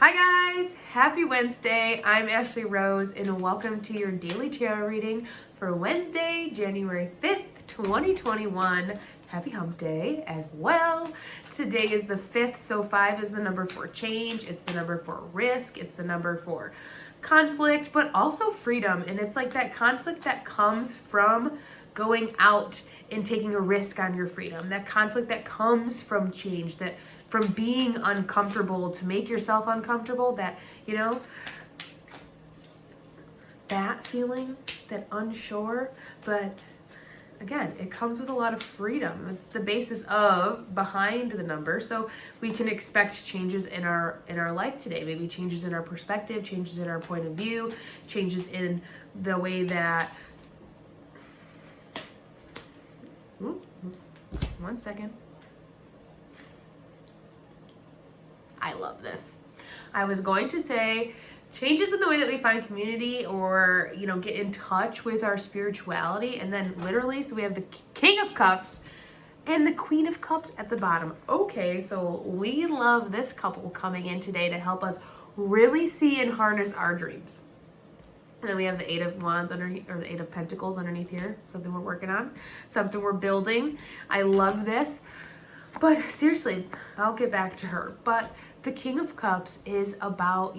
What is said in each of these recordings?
Hi guys, happy Wednesday. I'm Ashley Rose and welcome to your daily tarot reading for Wednesday, January 5th, 2021. Happy hump day as well. Today is the 5th, so 5 is the number for change. It's the number for risk. It's the number for conflict, but also freedom. And it's like that conflict that comes from going out and taking a risk on your freedom. That conflict that comes from change, that from being uncomfortable to make yourself uncomfortable, that, that feeling, that unsure, but again, it comes with a lot of freedom. It's the basis of behind the number. So we can expect changes in our life today. Maybe changes in our perspective, changes in our point of view, changes in the way that, one second. I love this. I was going to say changes in the way that we find community or, get in touch with our spirituality. And then literally, so we have the King of Cups and the Queen of Cups at the bottom. Okay, so we love this couple coming in today to help us really see and harness our dreams. And then we have the Eight of Wands underneath, or the Eight of Pentacles underneath here. Something we're working on, something we're building. I love this. But seriously, I'll get back to her. But the King of Cups is about,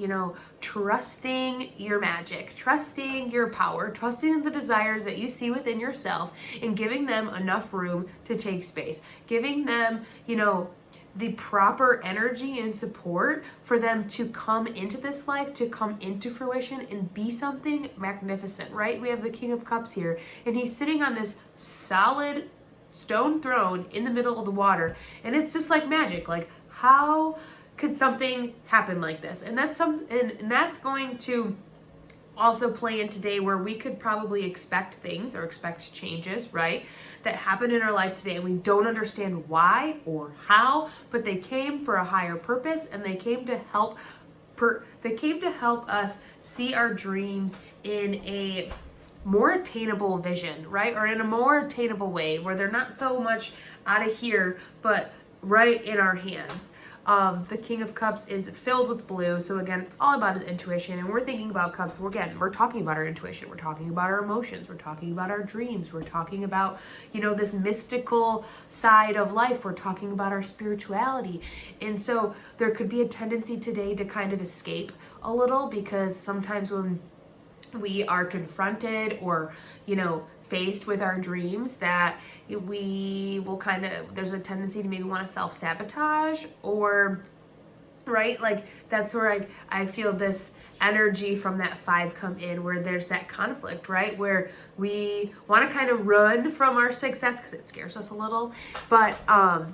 trusting your magic, trusting your power, trusting the desires that you see within yourself and giving them enough room to take space, giving them, the proper energy and support for them to come into this life, to come into fruition and be something magnificent, right? We have the King of Cups here, and he's sitting on this solid stone throne in the middle of the water, and it's just like magic. Like, how could something happen like this? And that's going to also play in today, where we could probably expect things or expect changes, right, that happen in our life today, and we don't understand why or how, but they came for a higher purpose, and they came to help us see our dreams in a more attainable vision, right? Or in a more attainable way, where they're not so much out of here, but right in our hands. The King of Cups is filled with blue. So again, it's all about his intuition. And we're thinking about cups. We're talking about our intuition. We're talking about our emotions. We're talking about our dreams. We're talking about, this mystical side of life. We're talking about our spirituality. And so there could be a tendency today to kind of escape a little, because sometimes when we are confronted or, faced with our dreams, that we will there's a tendency to maybe want to self-sabotage, or, right? Like, that's where I feel this energy from that 5 come in, where there's that conflict, right? Where we want to kind of run from our success because it scares us a little, but,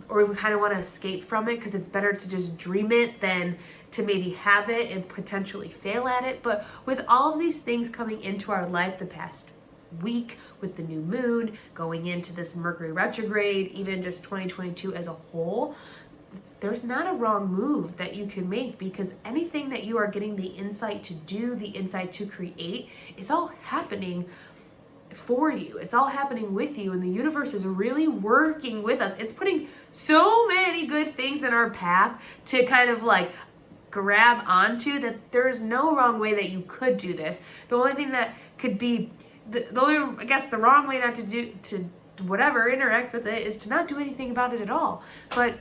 or we kind of want to escape from it because it's better to just dream it than to maybe have it and potentially fail at it. But with all of these things coming into our life the past week, with the new moon going into this Mercury retrograde, even just 2022 as a whole, there's not a wrong move that you can make, because anything that you are getting the insight to do, the insight to create, is all happening for you. It's all happening with you, and the universe is really working with us. It's putting so many good things in our path to kind of like grab onto, that there is no wrong way that you could do this. The only thing that could be the wrong way not to do, to whatever, interact with it, is to not do anything about it at all. But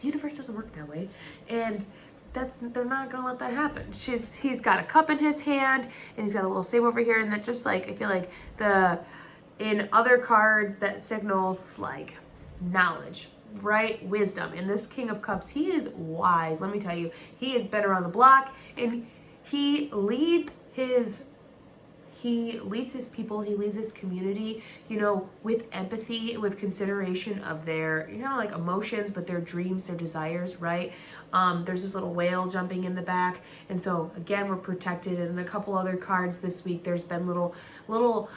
the universe doesn't work that way, and they're not gonna let that happen. He's got a cup in his hand, and he's got a little sable over here, and that just like, I feel like in other cards that signals like knowledge, right? Wisdom. And this King of Cups, he is wise. Let me tell you, he is better on the block, and he leads his people, he leads his community, with empathy, with consideration of their, like emotions, but their dreams, their desires, right? There's this little whale jumping in the back. And so again, we're protected. And a couple other cards this week, there's been little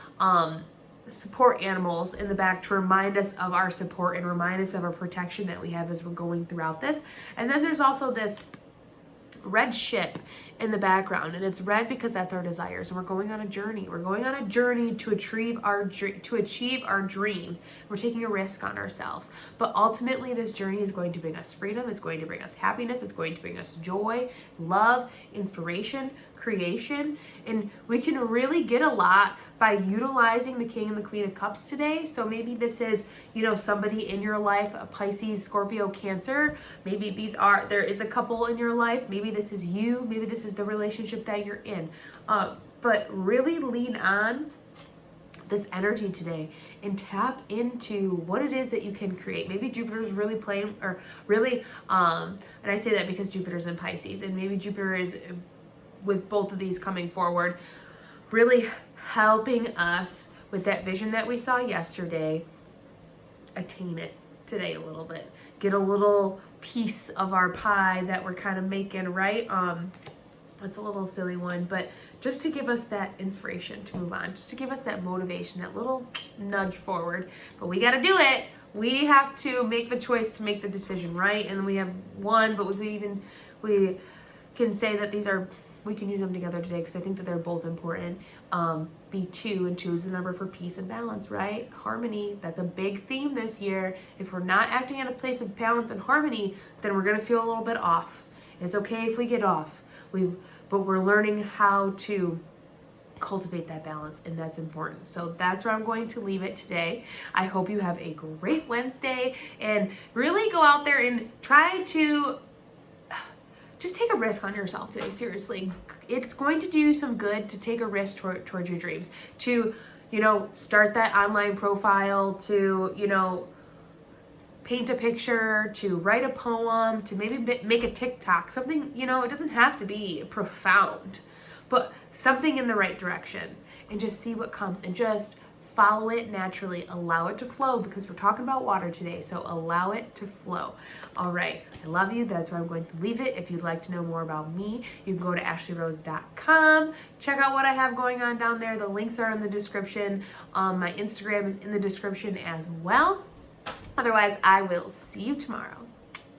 support animals in the back to remind us of our support and remind us of our protection that we have as we're going throughout this. And then there's also this red ship in the background, and it's red because that's our desires, and we're going on a journey. We're going on a journey to achieve our dreams. We're taking a risk on ourselves, but ultimately this journey is going to bring us freedom. It's going to bring us happiness. It's going to bring us joy, love, inspiration, creation, and we can really get a lot by utilizing the King and the Queen of Cups today. So maybe this is, somebody in your life, a Pisces, Scorpio, Cancer. Maybe there is a couple in your life. Maybe this is you. Maybe this is the relationship that you're in. But really lean on this energy today and tap into what it is that you can create. Maybe Jupiter's really playing, or really, and I say that because Jupiter's in Pisces, and maybe Jupiter is, with both of these coming forward, really helping us with that vision that we saw yesterday, attain it today a little bit. Get a little piece of our pie that we're kind of making, right? It's a little silly one, but just to give us that inspiration to move on, just to give us that motivation, that little nudge forward. But we got to do it. We have to make the choice to make the decision, right? And we have one, but we can say that we can use them together today because I think that they're both important. Be 2, and 2 is the number for peace and balance, right? Harmony, that's a big theme this year. If we're not acting in a place of balance and harmony, then we're gonna feel a little bit off. It's okay if we get off, but we're learning how to cultivate that balance, and that's important. So that's where I'm going to leave it today. I hope you have a great Wednesday, and really go out there and try to just take a risk on yourself today. Seriously, it's going to do some good to take a risk towards your dreams, to, start that online profile, to, paint a picture, to write a poem, to maybe make a TikTok, something, it doesn't have to be profound, but something in the right direction, and just see what comes, and just follow it naturally. Allow it to flow, because we're talking about water today, so allow it to flow. All right, I love you. That's where I'm going to leave it. If you'd like to know more about me, you can go to ashleyrose.com. Check out what I have going on down there. The links are in the description. My Instagram is in the description as well. Otherwise, I will see you tomorrow.